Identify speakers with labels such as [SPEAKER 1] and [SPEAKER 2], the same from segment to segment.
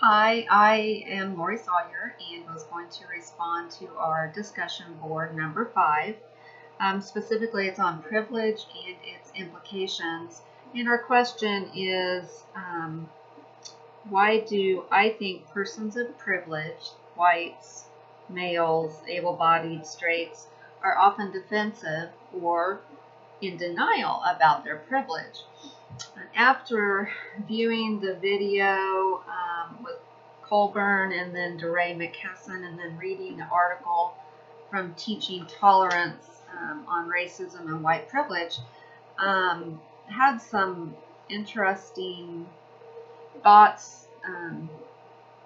[SPEAKER 1] Hi, I am Lori Sawyer and was going to respond to our discussion board number 5. Specifically, it's on privilege and its implications. And our question is, why do I think persons of privilege, whites, males, able-bodied, straights, are often defensive or in denial about their privilege? After viewing the video with Colburn and then DeRay McKesson and then reading the article from Teaching Tolerance on Racism and White Privilege, had some interesting thoughts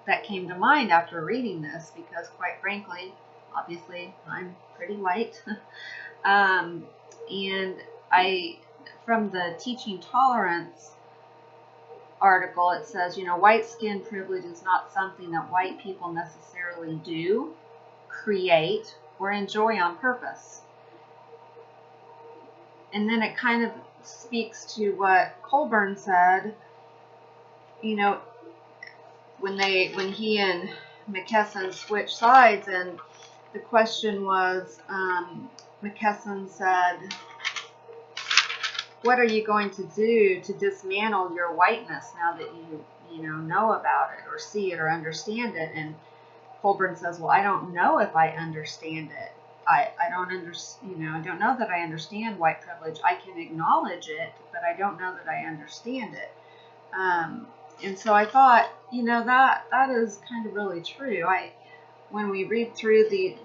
[SPEAKER 1] that came to mind after reading this because, quite frankly, obviously, I'm pretty white. And from the Teaching Tolerance article, it says, white skin privilege is not something that white people necessarily do, create, or enjoy on purpose. And then it kind of speaks to what Colburn said, when he and McKesson switched sides, and the question was, McKesson said, what are you going to do to dismantle your whiteness now that you know about it or see it or understand it? And Colburn says, well, I don't know if I understand it. I don't know that I understand white privilege. I can acknowledge it, but I don't know that I understand it. And so I thought, that is kind of really true. When we read through the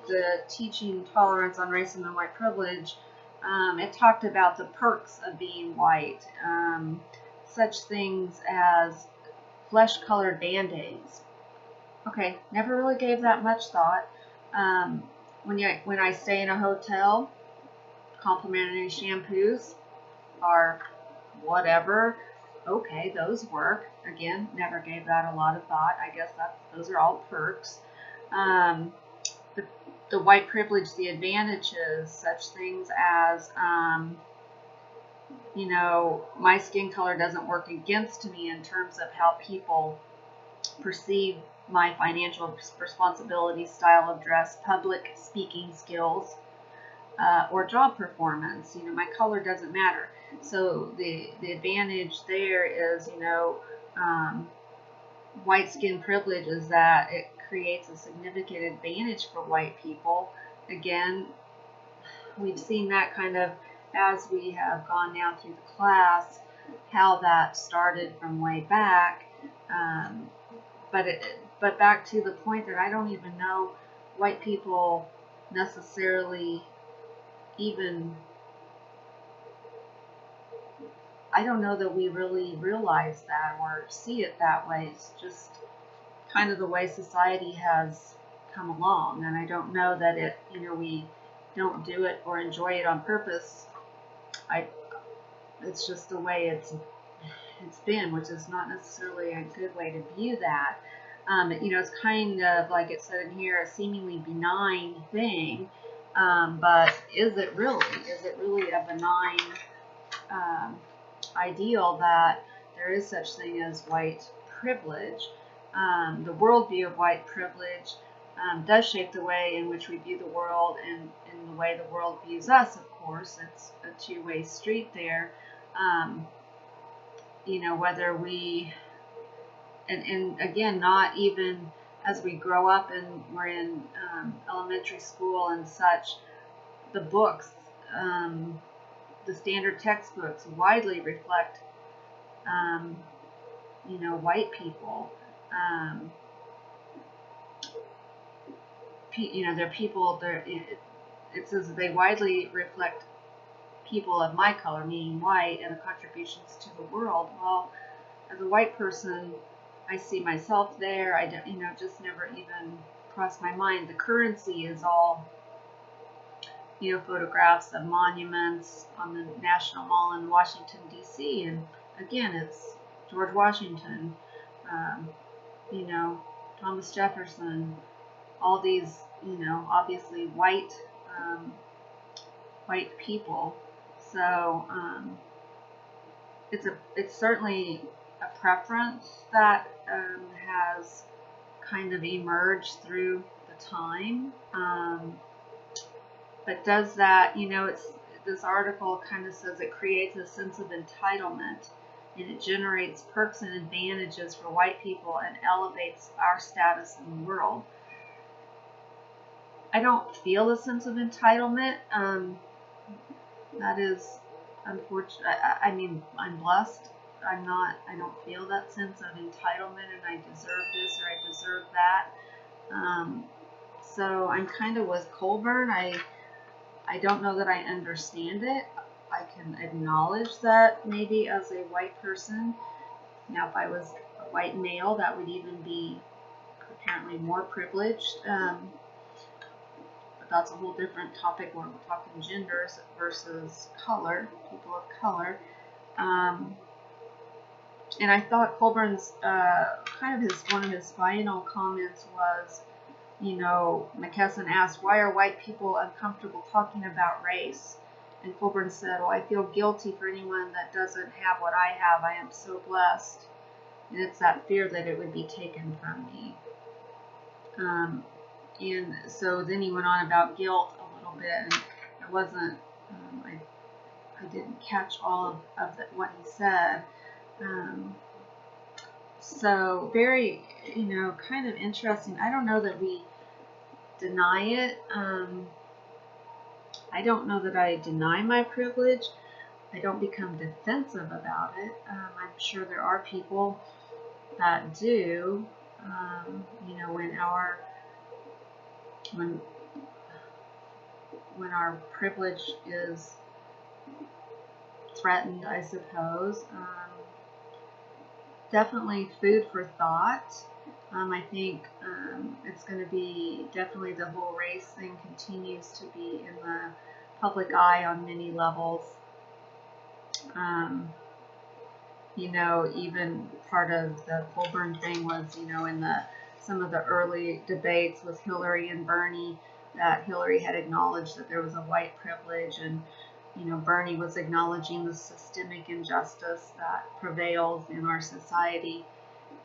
[SPEAKER 1] Teaching Tolerance on Racism and White Privilege, it talked about the perks of being white, such things as flesh-colored Band-Aids. Okay, never really gave that much thought. When I stay in a hotel, complimentary shampoos are whatever. Okay, those work. Again, never gave that a lot of thought. I guess those are all perks. The white privilege, the advantages, such things as, my skin color doesn't work against me in terms of how people perceive my financial responsibility, style of dress, public speaking skills, or job performance. My color doesn't matter. So the advantage there is, white skin privilege is that it creates a significant advantage for white people. Again, we've seen that kind of as we have gone down through the class, how that started from way back. But back to the point that I don't even know white people necessarily even, I don't know that we really realize that or see it that way. It's just kind of the way society has come along, and I don't know that we don't do it or enjoy it on purpose. It's just the way it's been, which is not necessarily a good way to view that. It's kind of like it said in here, a seemingly benign thing, but is it really? Is it really a benign ideal that there is such thing as white privilege? The worldview of white privilege does shape the way in which we view the world and the way the world views us, of course. It's a two-way street there. Whether we, and again, not even as we grow up and we're in elementary school and such, the books, the standard textbooks widely reflect, white people. They're people, it says they widely reflect people of my color, meaning white, and the contributions to the world. Well, as a white person, I see myself there. I don't, just never even crossed my mind. The currency is all, photographs of monuments on the National Mall in Washington, D.C. And again, it's George Washington, Thomas Jefferson, all these, obviously white people. So it's certainly a preference that has kind of emerged through the time. But does that, this article kind of says it creates a sense of entitlement, and it generates perks and advantages for white people and elevates our status in the world. I don't feel a sense of entitlement. That is unfortunate. I mean, I'm blessed. I don't feel that sense of entitlement and I deserve this or I deserve that. So I'm kind of with Colburn. I don't know that I understand it. I can acknowledge that maybe as a white person. Now, if I was a white male, that would even be apparently more privileged. But that's a whole different topic when we're talking genders versus color, people of color. And I thought Colburn's one of his final comments was, McKesson asked, why are white people uncomfortable talking about race? And Colburn said, well, I feel guilty for anyone that doesn't have what I have. I am so blessed. And it's that fear that it would be taken from me. And so then he went on about guilt a little bit, and it wasn't, I didn't catch all of what he said. So very, kind of interesting. I don't know that we deny it. I don't know that I deny my privilege. I don't become defensive about it. I'm sure there are people that do. When our privilege is threatened, I suppose. Definitely food for thought. I think it's going to be definitely the whole race thing continues to be in the public eye on many levels. Even part of the Colburn thing was, in some of the early debates with Hillary and Bernie, that Hillary had acknowledged that there was a white privilege, and Bernie was acknowledging the systemic injustice that prevails in our society.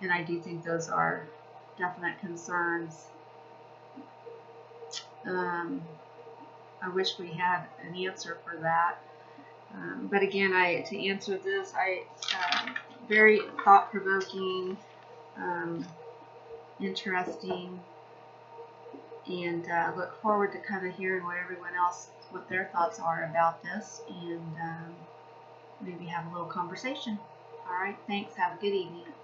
[SPEAKER 1] And I do think those are definite concerns. I wish we had an answer for that. But again, to answer this, very thought-provoking, interesting, and look forward to kind of hearing what their thoughts are about this, and maybe have a little conversation. All right, thanks. Have a good evening.